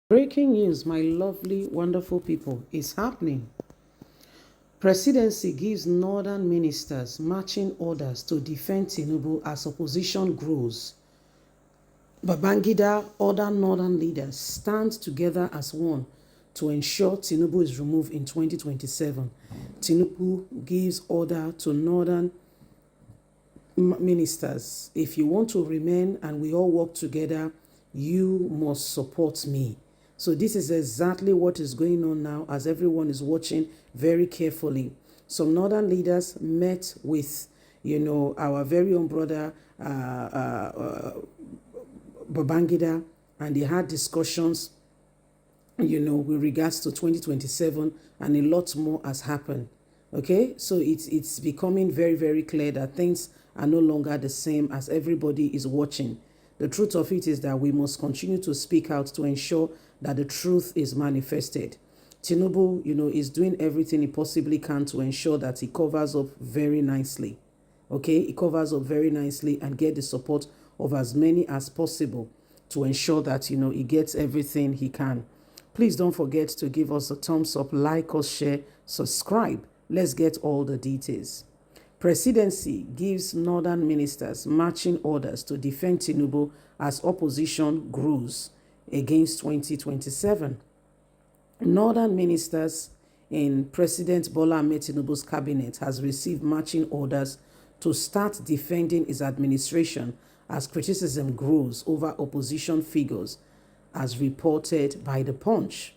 Breaking news, my lovely, wonderful people, is happening. Presidency gives northern ministers marching orders to defend Tinubu as opposition grows. Babangida, other northern leaders stand together as one to ensure Tinubu is removed in 2027. Tinubu gives order to northern ministers, if you want to remain and we all work together, you must support me. So this is exactly what is going on now as everyone is watching very carefully. Some northern leaders met with, our very own brother Babangida, and they had discussions, with regards to 2027, and a lot more has happened. Okay, so it's becoming very, very clear that things are no longer the same as everybody is watching. The truth of it is that we must continue to speak out to ensure that the truth is manifested. Tinubu, is doing everything he possibly can to ensure that he covers up very nicely. Okay, he covers up very nicely and get the support of as many as possible to ensure that, he gets everything he can. Please don't forget to give us a thumbs up, like us, share, subscribe. Let's get all the details. Presidency gives northern ministers marching orders to defend Tinubu as opposition grows against 2027. Northern ministers in President Bola Ahmed Tinubu's cabinet has received marching orders to start defending his administration as criticism grows over opposition figures, as reported by The Punch.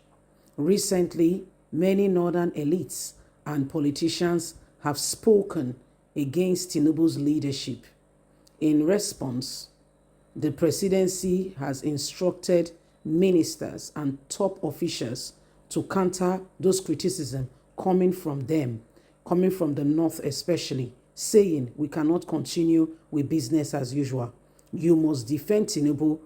Recently, many northern elites and politicians have spoken against Tinubu's leadership. In response, the presidency has instructed ministers and top officials to counter those criticisms coming from them, coming from the north especially, saying we cannot continue with business as usual. You must defend Tinubu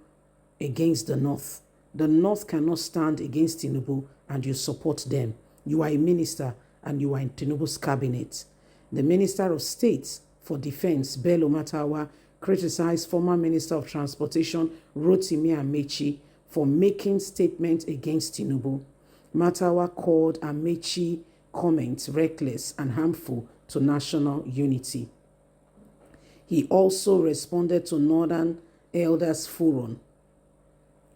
against the north. The north cannot stand against Tinubu and you support them. You are a minister and you are in Tinubu's cabinet. The Minister of State for Defense, Bello Matawa, criticized former Minister of Transportation, Rotimi Amechi, for making statements against Tinubu. Matawa called Amechi comments reckless and harmful to national unity. He also responded to Northern Elders Forum,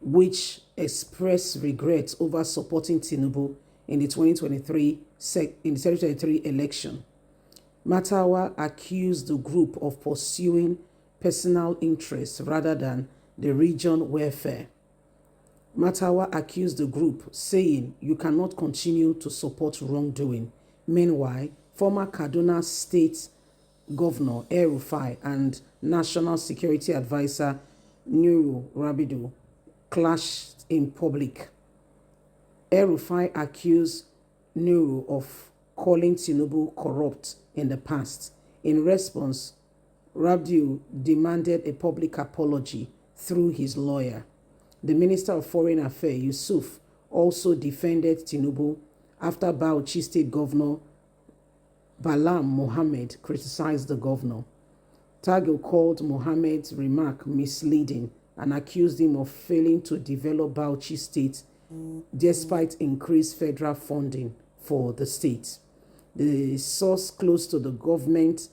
which expressed regret over supporting Tinubu in the 2023 election. Matawa accused the group of pursuing personal interests rather than the region welfare. Matawa accused the group, saying you cannot continue to support wrongdoing. Meanwhile, former Kaduna State Governor El-Rufai and National Security Advisor Nuru Rabidu clashed in public. El-Rufai accused Nuru of calling Tinubu corrupt in the past. In response, Rabidu demanded a public apology through his lawyer. The Minister of Foreign Affairs, Yusuf, also defended Tinubu after Bauchi State Governor Balam Mohammed criticized the governor. Tagil called Mohammed's remark misleading and accused him of failing to develop Bauchi State despite increased federal funding for the state. The source close to the government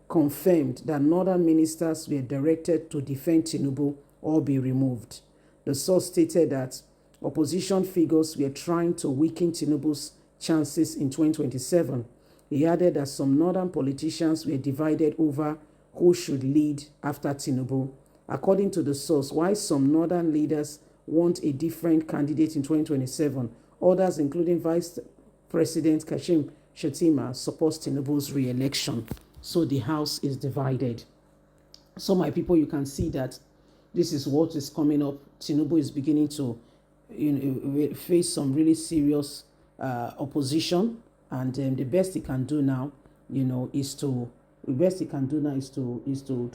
confirmed that northern ministers were directed to defend Tinubu or be removed. The source stated that opposition figures were trying to weaken Tinubu's chances in 2027. He added that some northern politicians were divided over who should lead after Tinubu. According to the source, while some northern leaders want a different candidate in 2027, others, including Vice President Kashim Shettima, supports Tinubu's re-election. So the house is divided. So my people, you can see that this is what is coming up. Tinubu is beginning to face some really serious opposition, and the best he can do now, is to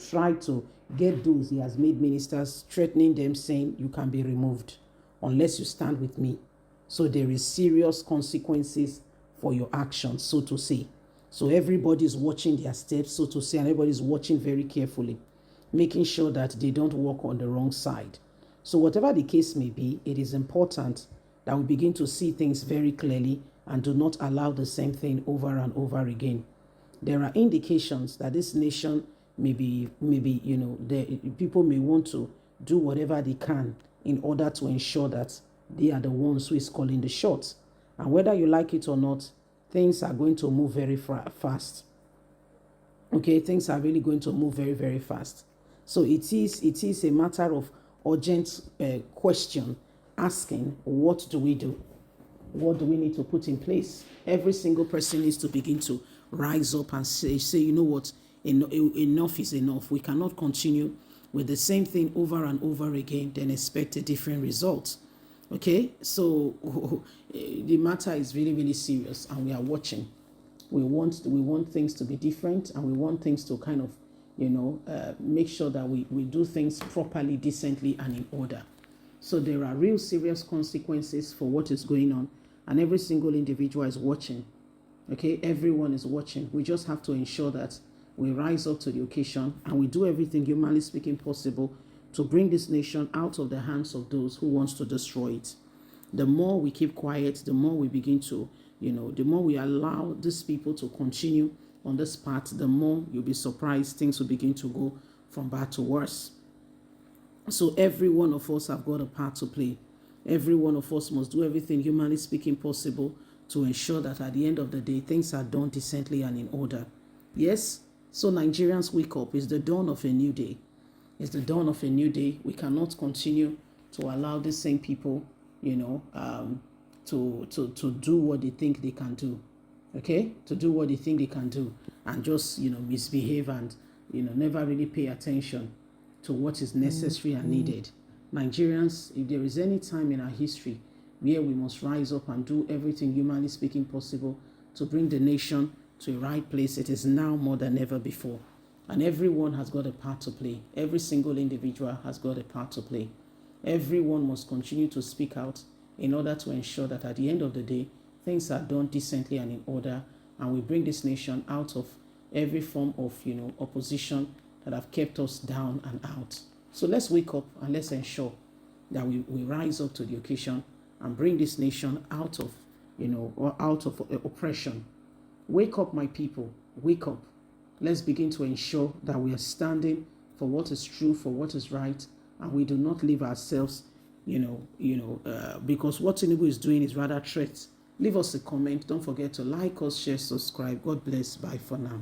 try to get those he has made ministers, threatening them, saying you can be removed unless you stand with me. So there is serious consequences for your actions, so to say. So everybody is watching their steps, so to say, and everybody is watching very carefully, making sure that they don't walk on the wrong side. So whatever the case may be, it is important that we begin to see things very clearly and do not allow the same thing over and over again. There are indications that this nation maybe people may want to do whatever they can in order to ensure that they are the ones who is calling the shots. And whether you like it or not, things are going to move very fast. Okay, things are really going to move very, very fast. So it is a matter of urgent question asking, what do we do? What do we need to put in place? Every single person needs to begin to rise up and say, you know what, enough is enough. We cannot continue with the same thing over and over again, then expect a different result. Okay, so the matter is really, really serious, and we are watching. We want things to be different, and we want things to kind of, make sure that we do things properly, decently, and in order. So there are real serious consequences for what is going on, and every single individual is watching. Okay, everyone is watching. We just have to ensure that we rise up to the occasion and we do everything humanly speaking possible to bring this nation out of the hands of those who wants to destroy it. The more we keep quiet, the more we begin to, the more we allow these people to continue on this path, the more you'll be surprised things will begin to go from bad to worse. So every one of us have got a part to play. Every one of us must do everything humanly speaking possible to ensure that at the end of the day, things are done decently and in order. Yes, so Nigerians, wake up. It's the dawn of a new day. It's the dawn of a new day. We cannot continue to allow these same people, to do what they think they can do. Okay? To do what they think they can do and just, misbehave and, never really pay attention to what is necessary and needed. Nigerians, if there is any time in our history where we must rise up and do everything humanly speaking possible to bring the nation to a right place, it is now more than ever before. And everyone has got a part to play. Every single individual has got a part to play. Everyone must continue to speak out in order to ensure that at the end of the day, things are done decently and in order, and we bring this nation out of every form of, opposition that have kept us down and out. So let's wake up and let's ensure that we rise up to the occasion and bring this nation out of, oppression. Wake up, my people. Wake up. Let's begin to ensure that we are standing for what is true, for what is right, and we do not leave ourselves, because what Tinubu is doing is rather threat. Leave us a comment. Don't forget to like us, share, subscribe. God bless. Bye for now.